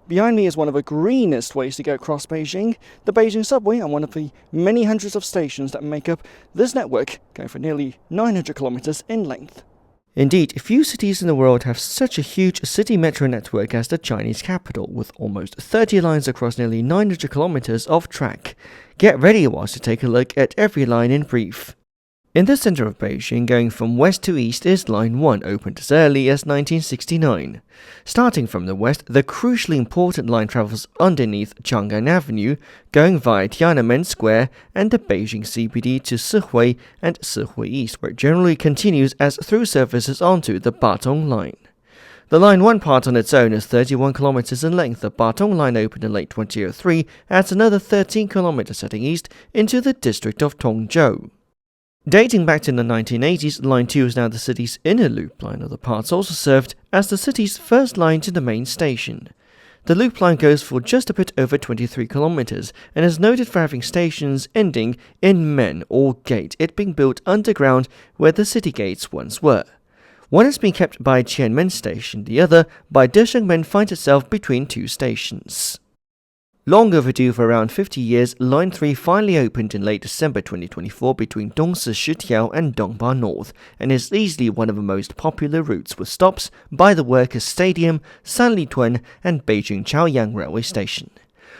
Behind me is one of the greenest ways to get across Beijing, the Beijing Subway, and one of the many hundreds of stations that make up this network, going for nearly 900 kilometers in length. Indeed, few cities in the world have such a huge city metro network as the Chinese capital, with almost 30 lines across nearly 900 kilometers of track. Get ready whilst to take a look at every line in brief. In the center of Beijing, going from west to east, is Line 1, opened as early as 1969. Starting from the west, the crucially important line travels underneath Chang'an Avenue, going via Tiananmen Square and the Beijing CBD to Sihui and Sihui East, where it generally continues as through services onto the Batong Line. The Line 1 part on its own is 31 kilometers in length. The Batong Line opened in late 2003, adds another 13 kilometers heading east into the district of Tongzhou. Dating back to the 1980s, Line 2 is now the city's inner loop line, of the parts also served as the city's first line to the main station. The loop line goes for just a bit over 23 kilometers and is noted for having stations ending in Men or Gate, it being built underground where the city gates once were. One is being kept by Qianmen Station, the other by Deshengmen finds itself between two stations. Long overdue for around 50 years, Line 3 finally opened in late December 2024 between Dongsi Shitiao and Dongba North, and is easily one of the most popular routes with stops by the Workers' Stadium, Sanlitun and Beijing Chaoyang Railway Station.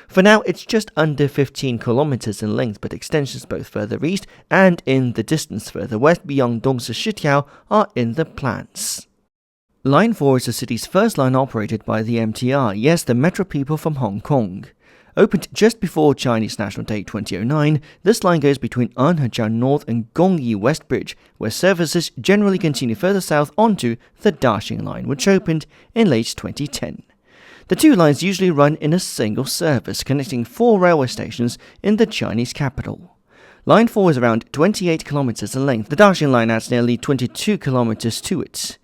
For now, it's just under 15 kilometers in length, but extensions both further east and in the distance further west beyond Dongsi Shitiao are in the plans. Line 4 is the city's first line operated by the MTR, yes, the Metro people from Hong Kong. Opened just before Chinese National Day 2009, this line goes between Anhejiao North and Gongyi West Bridge, where services generally continue further south onto the Daxing Line, which opened in late 2010. The two lines usually run in a single service, connecting 4 railway stations in the Chinese capital. Line 4 is around 28 kilometers in length. The Daxing Line adds nearly 22 kilometers to it.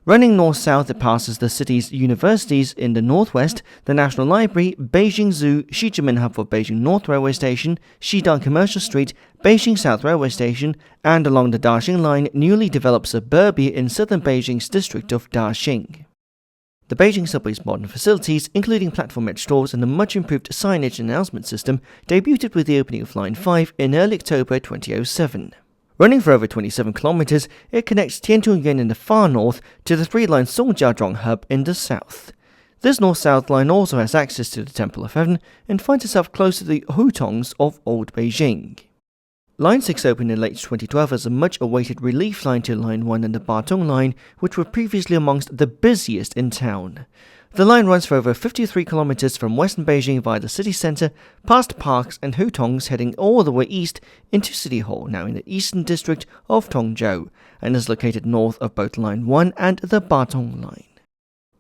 Running north-south, it passes the city's universities in the northwest, the National Library, Beijing Zoo, Shijimen Hub for Beijing North Railway Station, Xidang Commercial Street, Beijing South Railway Station, and along the Daxing Line, newly developed suburbia in southern Beijing's district of Daxing. The Beijing Subway's modern facilities, including platform edge stores and a much-improved signage and announcement system, debuted with the opening of Line 5 in early October 2007. Running for over 27 kilometers, it connects Tianzhuyuan in the far north to the 3-line Songjiazhuang hub in the south. This north-south line also has access to the Temple of Heaven and finds itself close to the hutongs of Old Beijing. Line 6 opened in late 2012 as a much-awaited relief line to Line 1 and the Batong Line, which were previously amongst the busiest in town. The line runs for over 53 kilometers from western Beijing via the city center, past parks and hutongs, heading all the way east into City Hall, now in the eastern district of Tongzhou, and is located north of both Line 1 and the Batong Line.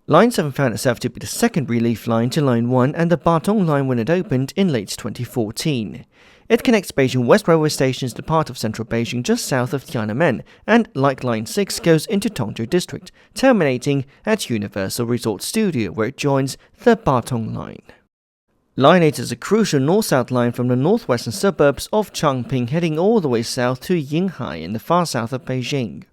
Line 7 found itself to be the second relief line to Line 1 and the Batong Line when it opened in late 2014. It connects Beijing West Railway Station to the part of central Beijing just south of Tiananmen, and, like Line 6, goes into Tongzhou District, terminating at Universal Resort Studio, where it joins the Batong Line. Line 8 is a crucial north-south line from the northwestern suburbs of Changping, heading all the way south to Yinhai in the far south of Beijing.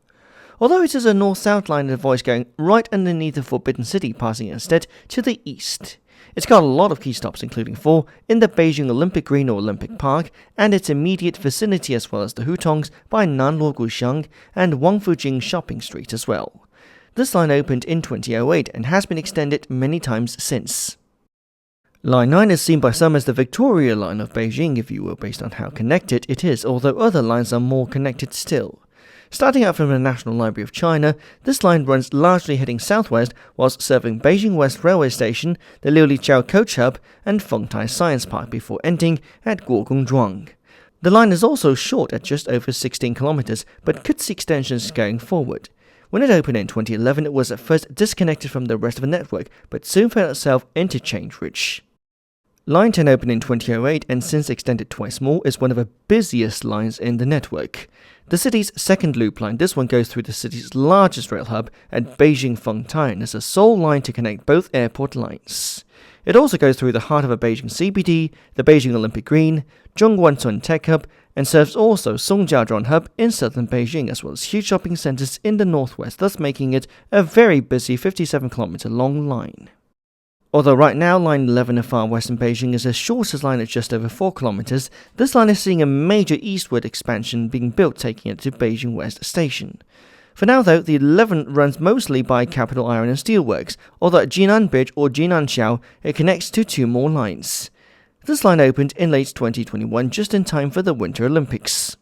Although it is a north-south line, it avoids going right underneath the Forbidden City, passing instead to the east. It's got a lot of key stops, including 4 in the Beijing Olympic Green or Olympic Park and its immediate vicinity, as well as the hutongs by Nanluoguxiang and Wangfujing Shopping Street as well. This line opened in 2008 and has been extended many times since. Line 9 is seen by some as the Victoria Line of Beijing, if you will, based on how connected it is, although other lines are more connected still. Starting out from the National Library of China, this line runs largely heading southwest whilst serving Beijing West Railway Station, the Liulijiao Coach Hub and Fengtai Science Park before ending at Guogongzhuang. The line is also short at just over 16 kilometers, but could see extensions going forward. When it opened in 2011, it was at first disconnected from the rest of the network, but soon found itself interchange-rich. Line 10 opened in 2008 and since extended twice more is one of the busiest lines in the network. The city's second loop line, this one goes through the city's largest rail hub at Beijing Fengtai and is a sole line to connect both airport lines. It also goes through the heart of a Beijing CBD, the Beijing Olympic Green, Zhongguancun Tech Hub, and serves also Songjiazhuang Hub in southern Beijing, as well as huge shopping centers in the northwest, thus making it a very busy 57-kilometer long line. Although right now Line 11 in far western Beijing is the shortest line at just over 4 kilometers, this line is seeing a major eastward expansion being built, taking it to Beijing West Station. For now though, the 11 runs mostly by Capital Iron and Steel Works, although at Jinan Bridge or Jinanxiao it connects to 2 more lines. This line opened in late 2021 just in time for the Winter Olympics.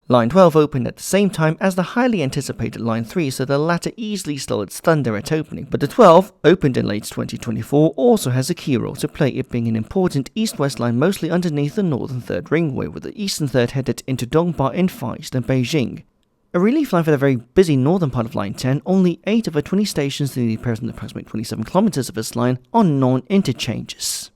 Line 12 opened at the same time as the highly anticipated Line 3, so the latter easily stole its thunder at opening, but the 12, opened in late 2024, also has a key role to play, it being an important east-west line mostly underneath the northern third ringway, with the eastern third headed into Dongbao in far eastern Beijing. A relief line for the very busy northern part of Line 10, only 8 of the 20 stations in the present approximately 27 kilometers of this line are non-interchanges.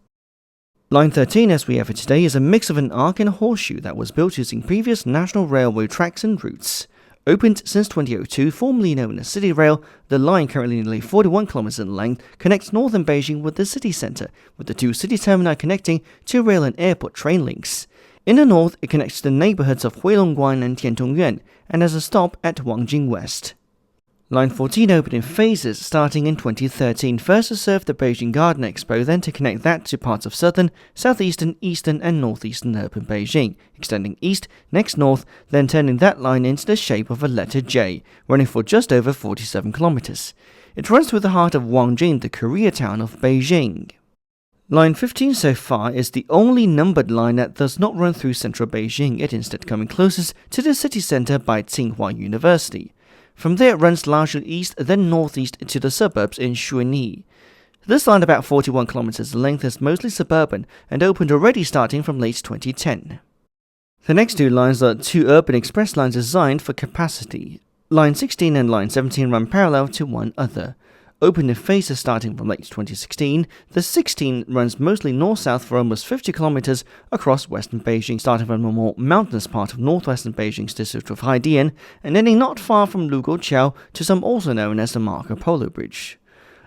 Line 13, as we have it today, is a mix of an arc and a horseshoe that was built using previous national railway tracks and routes. Opened since 2002, formerly known as City Rail, the line, currently nearly 41 kilometers in length, connects northern Beijing with the city center, with the 2 city termini connecting to rail and airport train links. In the north, it connects to the neighborhoods of Huilongguan and Tiantongyuan, and has a stop at Wangjing West. Line 14 opened in phases starting in 2013, first to serve the Beijing Garden Expo, then to connect that to parts of southern, southeastern, eastern and northeastern urban Beijing, extending east, next north, then turning that line into the shape of a letter J, running for just over 47 kilometers. It runs through the heart of Wangjing, the Koreatown of Beijing. Line 15 so far is the only numbered line that does not run through central Beijing, it instead coming closest to the city center by Tsinghua University. From there it runs largely east, then northeast to the suburbs in Shuini. This line, about 41 kilometers in length, is mostly suburban and opened already starting from late 2010. The next 2 lines are 2 urban express lines designed for capacity. Line 16 and Line 17 run parallel to one another. Opened in phases starting from late 2016, the 16 runs mostly north-south for almost 50 kilometers across western Beijing, starting from the more mountainous part of northwestern Beijing's district of Haidian and ending not far from Lugouqiao to some also known as the Marco Polo Bridge.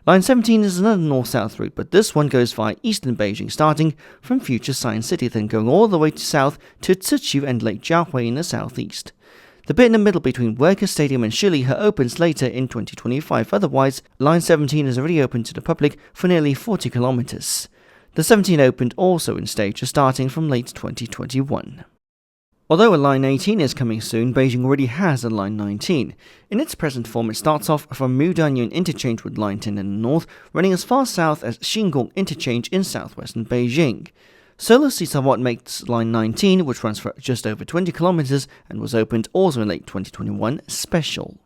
Line 17 is another north-south route, but this one goes via eastern Beijing, starting from future Science City, then going all the way to south to Ziqiu and Lake Jiahui in the southeast. The bit in the middle between Workers' Stadium and Shilihe opens later in 2025, otherwise Line 17 is already open to the public for nearly 40 kilometers. The 17 opened also in stages starting from late 2021. Although a Line 18 is coming soon, Beijing already has a Line 19. In its present form, it starts off from Mudangyun Interchange with Line 10 in the north, running as far south as Xingong Interchange in southwestern Beijing. Solo seats are what makes Line 19, which runs for just over 20 kilometers and was opened also in late 2021, special.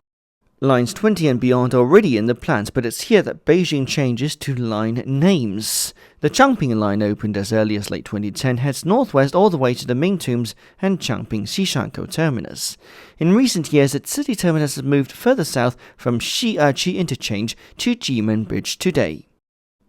Lines 20 and beyond are already in the plans, but it's here that Beijing changes to line names. The Changping line, opened as early as late 2010, heads northwest all the way to the Ming Tombs and Changping Xishankou terminus. In recent years, its city terminus has moved further south from Shi'eqi Interchange to Jimen Bridge today.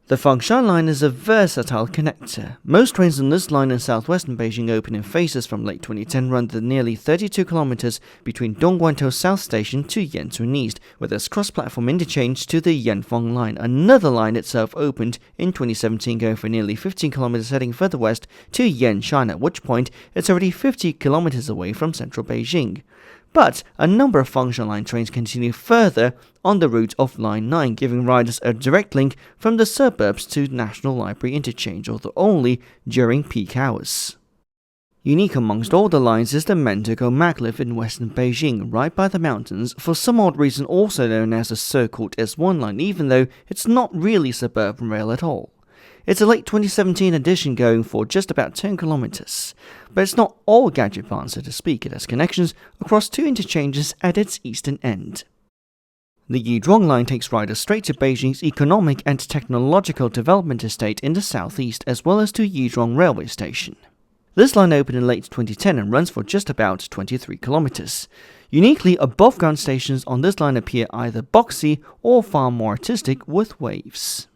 The Fengshan line is a versatile connector. Most trains on this line in southwestern Beijing open in phases from late 2010 run the nearly 32 kilometers between Dongguantou South Station to Yanzhun East, with its cross-platform interchange to the Yanfeng line. Another line itself opened in 2017 going for nearly 15 kilometers heading further west to Yanshan, at which point it's already 50 kilometers away from central Beijing. But a number of Fengshan line trains continue further on the route of Line 9, giving riders a direct link from the suburbs to National Library Interchange, although only during peak hours. Unique amongst all the lines is the Mentougou Maglev in western Beijing, right by the mountains, for some odd reason also known as the so-called S1 line, even though it's not really suburban rail at all. It's a late 2017 addition going for just about 10 kilometers. But it's not all gadget barn, so to speak. It has connections across 2 interchanges at its eastern end. The Yizhuang line takes riders straight to Beijing's economic and technological development estate in the southeast, as well as to Yizhuang railway station. This line opened in late 2010 and runs for just about 23 kilometers. Uniquely, above-ground stations on this line appear either boxy or far more artistic with waves.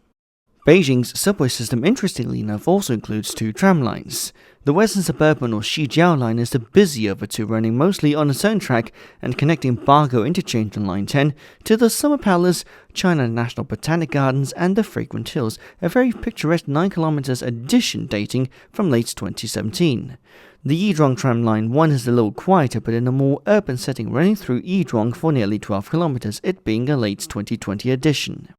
Beijing's subway system, interestingly enough, also includes 2 tram lines. The Western Suburban or Shijiao line is the busier of the 2, running mostly on its own track and connecting Bargo Interchange on Line 10 to the Summer Palace, China National Botanic Gardens and the Fragrant Hills, a very picturesque 9 kilometers addition dating from late 2017. The Yizhuang Tram Line 1 is a little quieter but in a more urban setting, running through Yizhuang for nearly 12 kilometers, it being a late 2020 addition.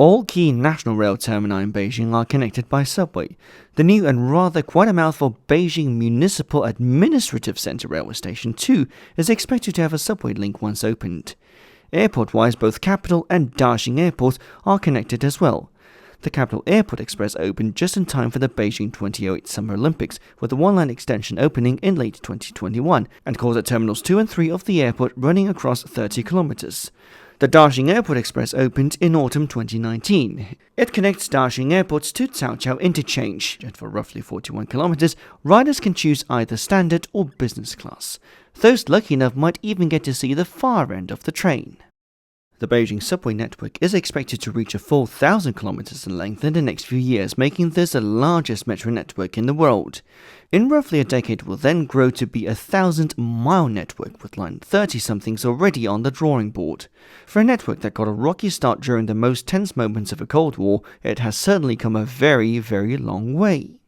All key national rail termini in Beijing are connected by subway. The new and rather quite a mouthful Beijing Municipal Administrative Center railway station too is expected to have a subway link once opened. Airport-wise, both Capital and Daxing Airport are connected as well. The Capital Airport Express opened just in time for the Beijing 2008 Summer Olympics, with the one-line extension opening in late 2021, and calls at Terminals 2 and 3 of the airport running across 30 kilometers. The Daxing Airport Express opened in autumn 2019. It connects Daxing Airport to Caoqiao Interchange, and for roughly 41 kilometers, riders can choose either standard or business class. Those lucky enough might even get to see the far end of the train. The Beijing subway network is expected to reach a full 1,000 kilometers in length in the next few years, making this the largest metro network in the world. In roughly a decade, it will then grow to be a 1,000-mile network, with line 30-somethings already on the drawing board. For a network that got a rocky start during the most tense moments of the Cold War, it has certainly come a very, very long way.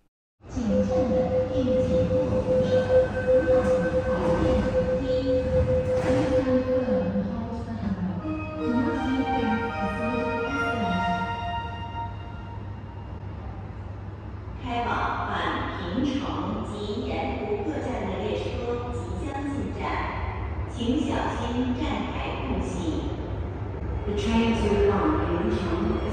The train to Pingcheng